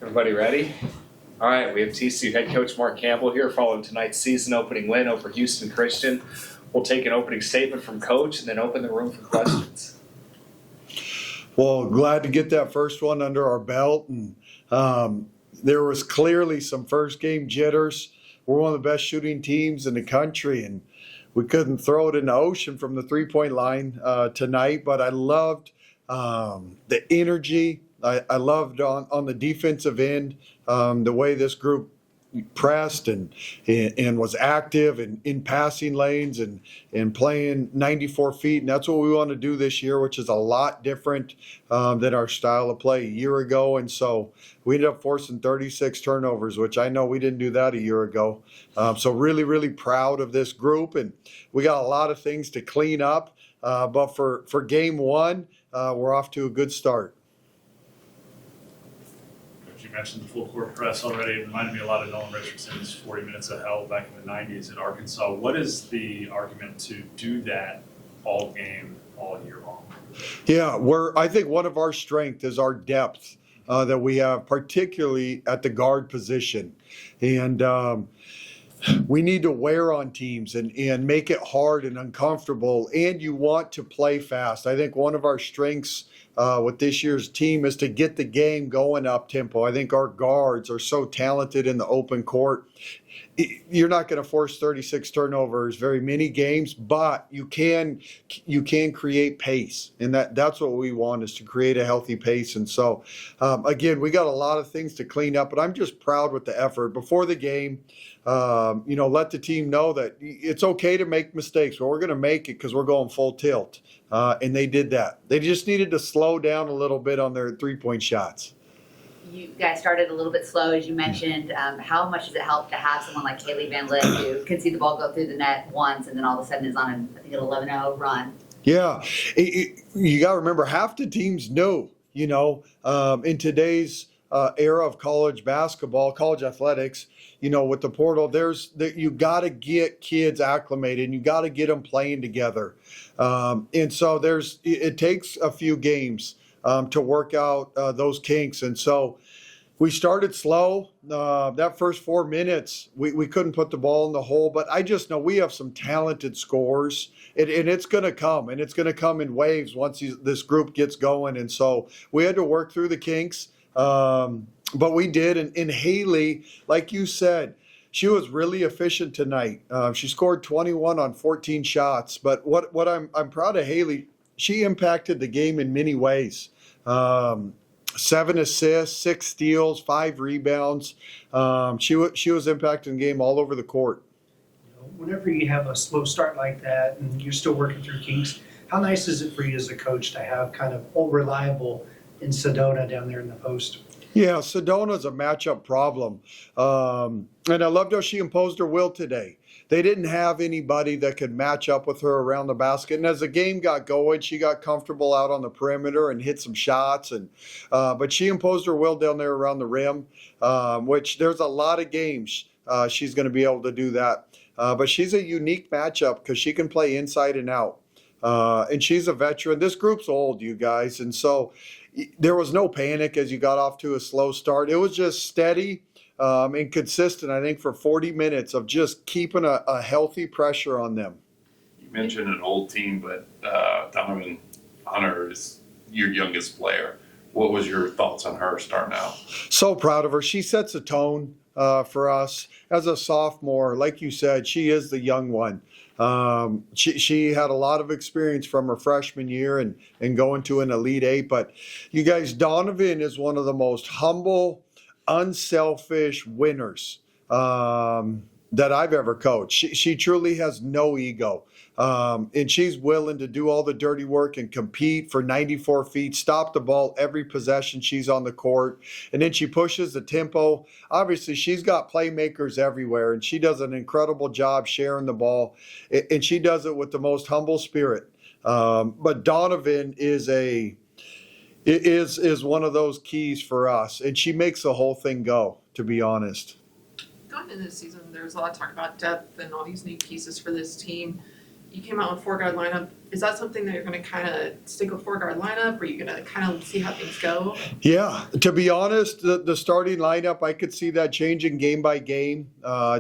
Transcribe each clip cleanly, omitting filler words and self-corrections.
Everybody ready? All right, we have TCU head coach Mark Campbell here following tonight's season opening win over Houston Christian. We'll take an opening statement from coach and then open the room for questions. Well, glad to get that first one under our belt. And there was clearly some first game jitters. We're one of the best shooting teams in the country, and we couldn't throw it in the ocean from the three-point line tonight. But I loved the energy. I loved on the defensive end the way this group pressed and was active and in passing lanes and playing 94 feet. And that's what we want to do this year, which is a lot different than our style of play a year ago. And so we ended up forcing 36 turnovers, which I know we didn't do that a year ago. So really, really proud of this group. And we got a lot of things to clean up. But for game one, we're off to a good start. You mentioned the full court press already. It reminded me a lot of Nolan Richardson's 40 minutes of hell back in the 90s at Arkansas. What is the argument to do that all game, all year long? Yeah, I think one of our strengths is our depth that we have, particularly at the guard position. And we need to wear on teams and make it hard and uncomfortable. And you want to play fast. I think one of our strengths with this year's team is to get the game going up tempo. I think our guards are so talented in the open court. You're not going to force 36 turnovers very many games, but you can create pace, and that's what we want, is to create a healthy pace. And so again, we got a lot of things to clean up, but I'm just proud with the effort before the game. Let the team know that it's okay to make mistakes, but we're going to make it because we're going full tilt. And they did that. They just needed to slow down a little bit on their three-point shots. You guys started a little bit slow, as you mentioned. How much does it help to have someone like Kaylee Van Lith who can see the ball go through the net once and then all of a sudden is on an 11-0 run? Yeah. You got to remember, half the teams know, in today's era of college basketball, college athletics, with the portal, you got to get kids acclimated and you got to get them playing together. And so it takes a few games to work out those kinks. And so we started slow. That first 4 minutes, we couldn't put the ball in the hole, but I just know we have some talented scorers, and it's going to come, and it's going to come in waves once this group gets going. And so we had to work through the kinks. But we did, and Haley, like you said, she was really efficient tonight. She scored 21 on 14 shots. But what I'm proud of Haley, she impacted the game in many ways. 7 assists, 6 steals, 5 rebounds. She was impacting the game all over the court. Whenever you have a slow start like that and you're still working through kinks, how nice is it for you as a coach to have kind of reliable in Sedona down there in the post? Yeah, Sedona's a matchup problem. And I loved how she imposed her will today. They didn't have anybody that could match up with her around the basket. And as the game got going, she got comfortable out on the perimeter and hit some shots. But she imposed her will down there around the rim, which there's a lot of games she's going to be able to do that. But she's a unique matchup because she can play inside and out. And she's a veteran. This group's old, you guys. And so there was no panic as you got off to a slow start. It was just steady and consistent, I think, for 40 minutes of just keeping a healthy pressure on them. You mentioned an old team, but Donovan Hunter is your youngest player. What was your thoughts on her starting out? So proud of her. She sets a tone for us. As a sophomore, like you said, she is the young one. She had a lot of experience from her freshman year and going to an Elite Eight. But you guys, Donovan is one of the most humble, unselfish winners that I've ever coached. She truly has no ego. And she's willing to do all the dirty work and compete for 94 feet, stop the ball every possession she's on the court. And then she pushes the tempo. Obviously, she's got playmakers everywhere, and she does an incredible job sharing the ball. And she does it with the most humble spirit. But Donovan is one of those keys for us, and she makes the whole thing go, to be honest. Going into this season, there's a lot of talk about depth and all these new pieces for this team. you came out with 4-guard lineup. Is that something that you're going to kind of stick with 4-guard lineup, or are you going to kind of see how things go? Yeah, to be honest, the starting lineup, I could see that changing game by game,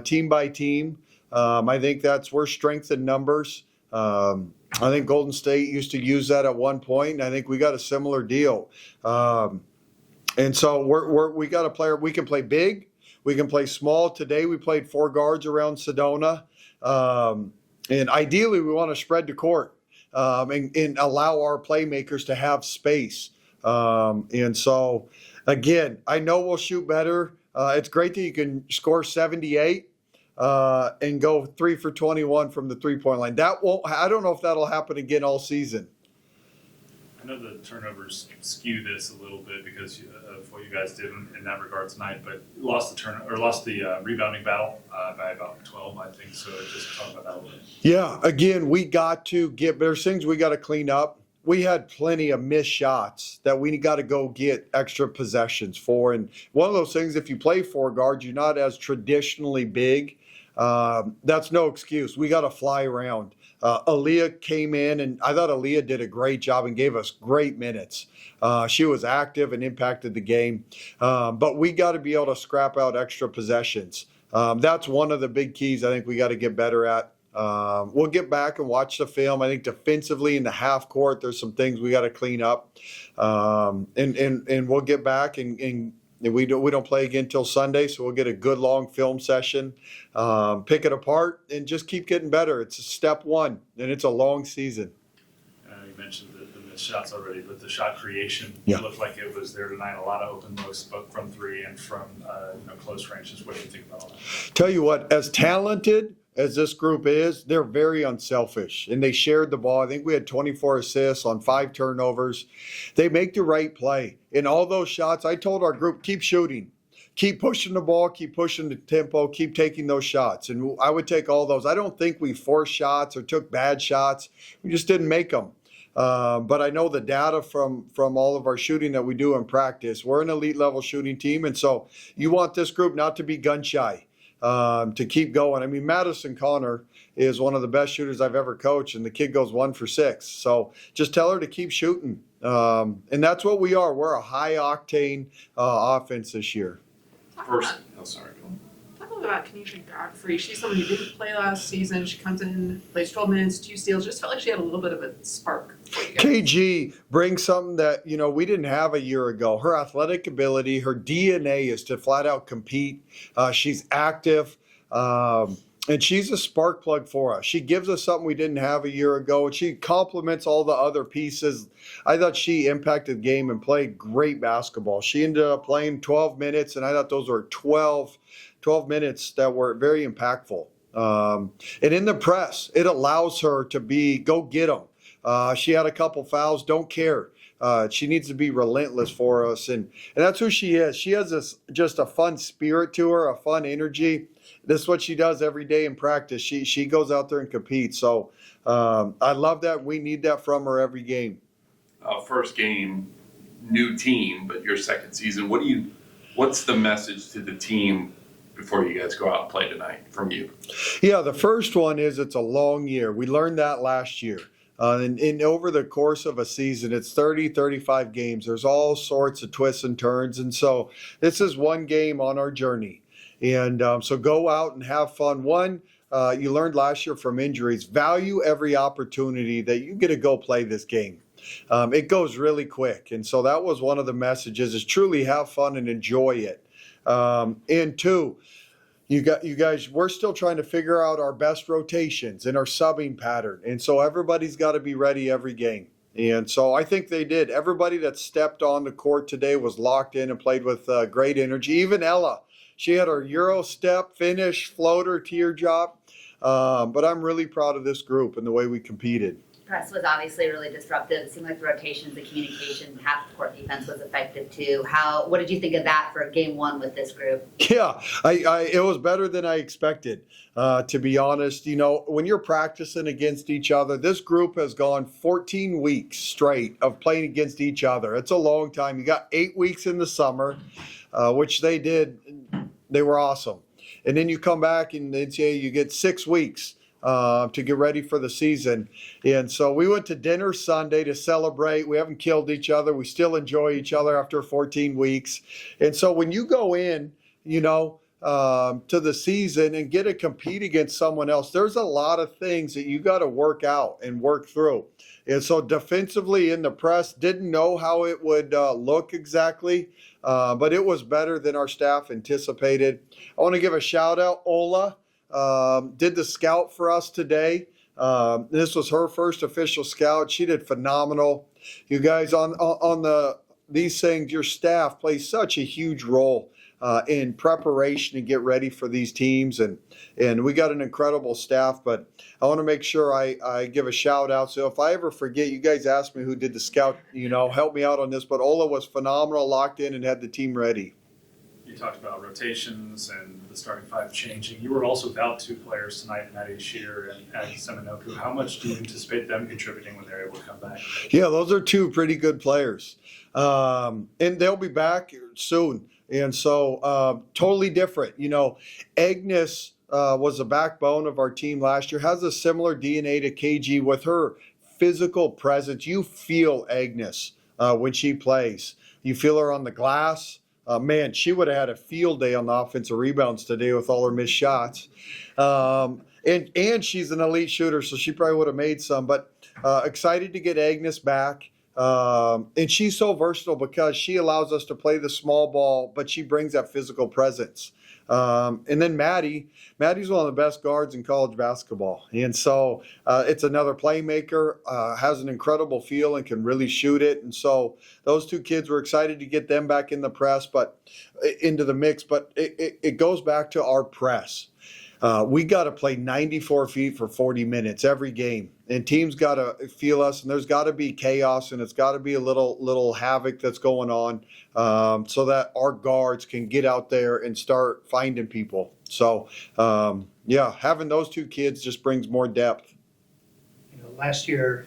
team by team. I think we're strength in numbers. I think Golden State used to use that at one point, and I think we got a similar deal. And so we got a player. We can play big, we can play small. Today we played 4 guards around Sedona, and ideally we want to spread the court and allow our playmakers to have space. And so, again, I know we'll shoot better. It's great that you can score 78 and go 3 for 21 from the 3-point line. I don't know if that'll happen again all season. I know the turnovers skew this a little bit because of what you guys did in that regard tonight, but lost the rebounding battle by about 12, I think. So just talk about that a little bit. Yeah, again, there's things we got to clean up. We had plenty of missed shots that we got to go get extra possessions for. And one of those things, if you play 4 guards, you're not as traditionally big. That's no excuse. We got to fly around. Aaliyah came in, and I thought Aaliyah did a great job and gave us great minutes. She was active and impacted the game. But we got to be able to scrap out extra possessions. That's one of the big keys I think we got to get better at. We'll get back and watch the film. I think defensively in the half court, there's some things we got to clean up. And we'll get back and we don't play again till Sunday, so we'll get a good long film session, pick it apart, and just keep getting better. It's step one, and it's a long season. You mentioned the missed shots already, but the shot creation Yeah. looked like it was there tonight. A lot of open looks, both from 3 and from close ranges. What do you think about all that? Tell you what, as talented as this group is, they're very unselfish, and they shared the ball. I think we had 24 assists on 5 turnovers. They make the right play. In all those shots, I told our group, keep shooting. Keep pushing the ball, keep pushing the tempo, keep taking those shots. And I would take all those. I don't think we forced shots or took bad shots. We just didn't make them. But I know the data from all of our shooting that we do in practice. We're an elite level shooting team, and so you want this group not to be gun shy. To keep going. I mean, Madison Connor is one of the best shooters I've ever coached, and the kid goes 1 for 6. So just tell her to keep shooting. And that's what we are. We're a high octane offense this year. Talk Sorry, go on. a little bit about Kenesha Godfrey. She's someone who didn't play last season. She comes in, plays 12 minutes, 2 steals. Just felt like she had a little bit of a spark for you guys. KG brings something that, we didn't have a year ago. Her athletic ability, her DNA is to flat out compete. She's active. And she's a spark plug for us. She gives us something we didn't have a year ago, and she complements all the other pieces. I thought she impacted the game and played great basketball. She ended up playing 12 minutes, and I thought those were 12 minutes that were very impactful. And in the press, it allows her to go get them. She had a couple fouls, don't care. She needs to be relentless for us, and that's who she is. She has just a fun spirit to her, a fun energy. This is what she does every day in practice. She goes out there and competes. So I love that. We need that from her every game. First game, new team, but your second season. What's the message to the team before you guys go out and play tonight from you? Yeah, the first one is it's a long year. We learned that last year. And over the course of a season, it's 30, 35 games. There's all sorts of twists and turns. And so this is one game on our journey. And so go out and have fun. One, you learned last year from injuries, value every opportunity that you get to go play this game. It goes really quick. And so that was one of the messages, is truly have fun and enjoy it. And 2, you guys, we're still trying to figure out our best rotations and our subbing pattern. And so everybody's got to be ready every game. And so I think they did. Everybody that stepped on the court today was locked in and played with great energy. Even Ella, she had her Euro step, finish, floater, teardrop. But I'm really proud of this group and the way we competed. Press was obviously really disruptive. It seemed like the rotations, the communication, half the court defense was effective too. What did you think of that for game 1 with this group? Yeah, it was better than I expected, to be honest. When you're practicing against each other, this group has gone 14 weeks straight of playing against each other. It's a long time. You got 8 weeks in the summer, which they did. They were awesome. And then you come back and you get 6 weeks to get ready for the season. And so we went to dinner Sunday to celebrate. We haven't killed each other. We still enjoy each other after 14 weeks. And so when you go in, to the season and get to compete against someone else, there's a lot of things that you got to work out and work through. And so defensively in the press, didn't know how it would look exactly, but it was better than our staff anticipated. I want to give a shout out. Ola did the scout for us today. This was her first official scout. She did phenomenal. You guys on these things, your staff plays such a huge role in preparation to get ready for these teams, and we got an incredible staff. But I want to make sure I give a shout out. So if I ever forget, you guys ask me who did the scout, help me out on this. But Ola was phenomenal, locked in, and had the team ready. You talked about rotations and the starting five changing. You were also without two players tonight, Maddie Shear and Adi Seminoku. How much do you anticipate them contributing when they're able to come back? Yeah, those are two pretty good players, and they'll be back soon. And so totally different. Agnes was the backbone of our team last year, has a similar DNA to KG with her physical presence. You feel Agnes when she plays. You feel her on the glass. Man, she would have had a field day on the offensive rebounds today with all her missed shots. And she's an elite shooter, so she probably would have made some. But excited to get Agnes back. And she's so versatile because she allows us to play the small ball, but she brings that physical presence. And then Maddie's one of the best guards in college basketball. And so it's another playmaker, has an incredible feel and can really shoot it. And so those two kids, were excited to get them back in the press, but into the mix. But it goes back to our press. We got to play 94 feet for 40 minutes every game, and teams got to feel us, and there's got to be chaos, and it's got to be a little havoc that's going on, so that our guards can get out there and start finding people. So, having those two kids just brings more depth. Last year,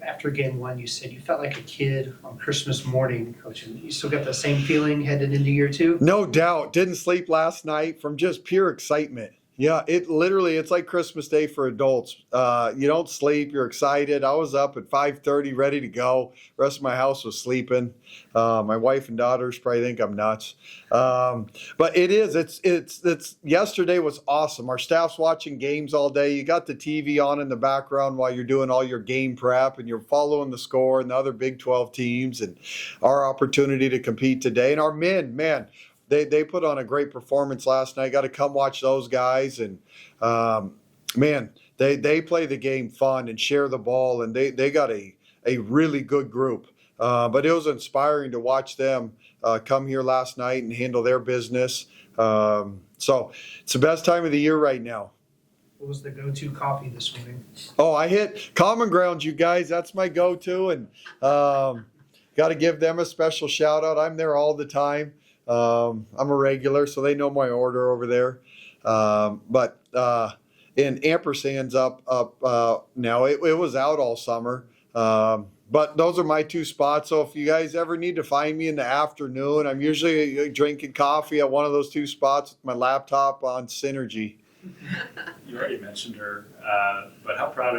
after game one, you said you felt like a kid on Christmas morning coaching. You still got the same feeling headed into year two? No doubt. Didn't sleep last night from just pure excitement. Yeah, it's like Christmas Day for adults. You don't sleep, you're excited. I was up at 5:30 ready to go. The rest of my house was sleeping. My wife and daughters probably think I'm nuts. But it's yesterday was awesome. Our staff's watching games all day. You got the TV on in the background while you're doing all your game prep, and you're following the score and the other Big 12 teams and our opportunity to compete today. And our men, man, They put on a great performance last night. Got to come watch those guys, and they play the game fun and share the ball, and they got a really good group. But it was inspiring to watch them come here last night and handle their business. So it's the best time of the year right now. What was the go-to coffee this morning? Oh, I hit Common Grounds, you guys. That's my go-to, and got to give them a special shout out. I'm there all the time. I'm a regular, so they know my order over there. But Ampersand's up now. It was out all summer. But those are my two spots. So if you guys ever need to find me in the afternoon, I'm usually drinking coffee at one of those two spots with my laptop on Synergy. You already mentioned her, but how proud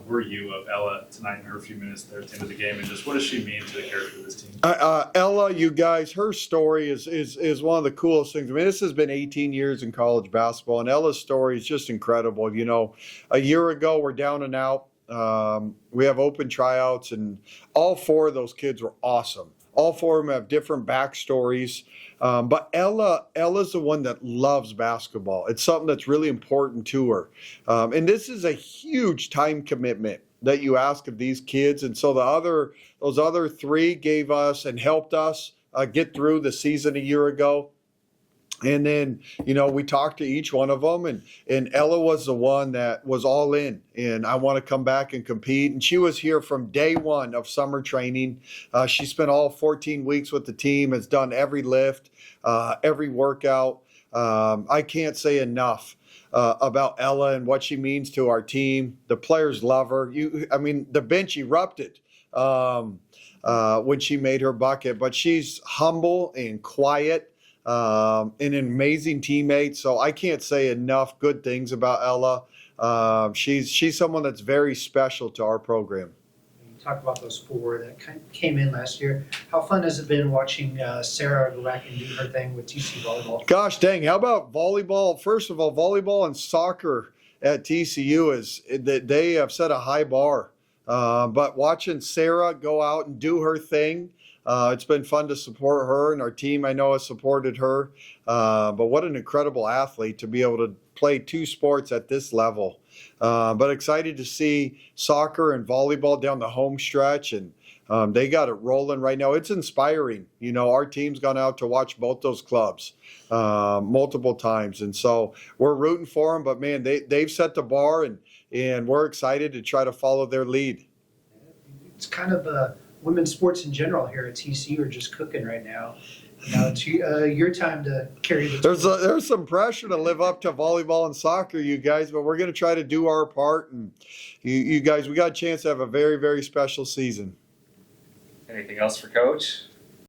were you of Ella tonight in her few minutes there at the end of the game, and just what does she mean to the character of this team? Ella, you guys, her story is one of the coolest things. I mean, this has been 18 years in college basketball, and Ella's story is just incredible. A year ago, we're down and out. We have open tryouts, and all four of those kids were awesome. All four of them have different backstories. But Ella's the one that loves basketball. It's something that's really important to her. And this is a huge time commitment that you ask of these kids. And so those other three gave us and helped us get through the season a year ago. And then, we talked to each one of them, and Ella was the one that was all in, and I want to come back and compete. And she was here from day one of summer training. She spent all 14 weeks with the team, has done every lift, every workout. I can't say enough about Ella and what she means to our team. The players love her. The bench erupted when she made her bucket, but she's humble and quiet. and an amazing teammate. So I can't say enough good things about Ella. She's someone that's very special to our program. You talk about those four that came in last year. How fun has it been watching Sarah go back and do her thing with TCU volleyball? Gosh dang, how about volleyball? First of all, volleyball and soccer at TCU is that they have set a high bar. But watching Sarah go out and do her thing, it's been fun to support her, and our team I know has supported her. But what an incredible athlete to be able to play two sports at this level. But excited to see soccer and volleyball down the home stretch, and they got it rolling right now. It's inspiring. You know, our team's gone out to watch both those clubs multiple times, and so we're rooting for them. But man, they've set the bar, and we're excited to try to follow their lead. It's kind of women's sports in general here at TCU are just cooking right now. Now it's your time to carry the. There's some pressure to live up to volleyball and soccer, you guys, but we're going to try to do our part. And you guys, we got a chance to have a very, very special season. Anything else for Coach?